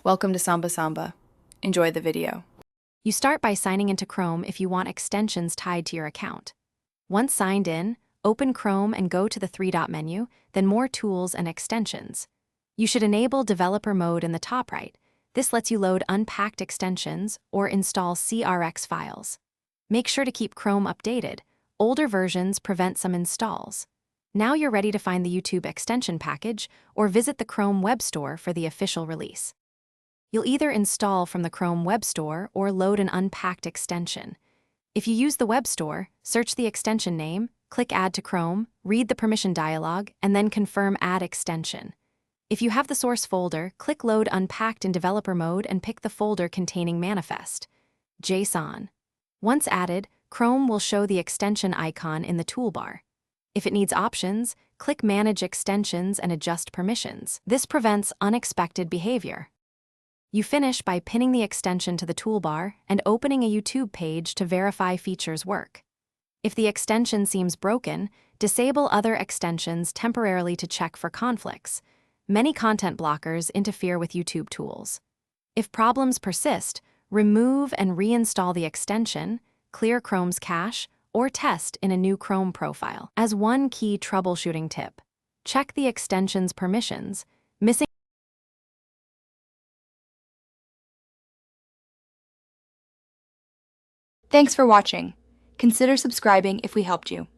Welcome to Samba Samba. Enjoy the video. You start by signing into Chrome if you want extensions tied to your account. Once signed in, open Chrome and go to the three-dot menu, then More Tools and Extensions. You should enable Developer Mode in the top right. This lets you load unpacked extensions or install CRX files. Make sure to keep Chrome updated. Older versions prevent some installs. Now you're ready to find the YouTube extension package or visit the Chrome Web Store for the official release. You'll either install from the Chrome Web Store or load an unpacked extension. If you use the Web Store, search the extension name, click Add to Chrome, read the permission dialog, and then confirm Add Extension. If you have the source folder, click Load Unpacked in Developer Mode and pick the folder containing Manifest. JSON. Once added, Chrome will show the extension icon in the toolbar. If it needs options, click Manage Extensions and adjust permissions. This prevents unexpected behavior. You finish by pinning the extension to the toolbar and opening a YouTube page to verify features work. If the extension seems broken, disable other extensions temporarily to check for conflicts. Many content blockers interfere with YouTube tools. If problems persist, remove and reinstall the extension, clear Chrome's cache, or test in a new Chrome profile. As one key troubleshooting tip, check the extension's permissions. Missing Thanks for watching. Consider subscribing if we helped you.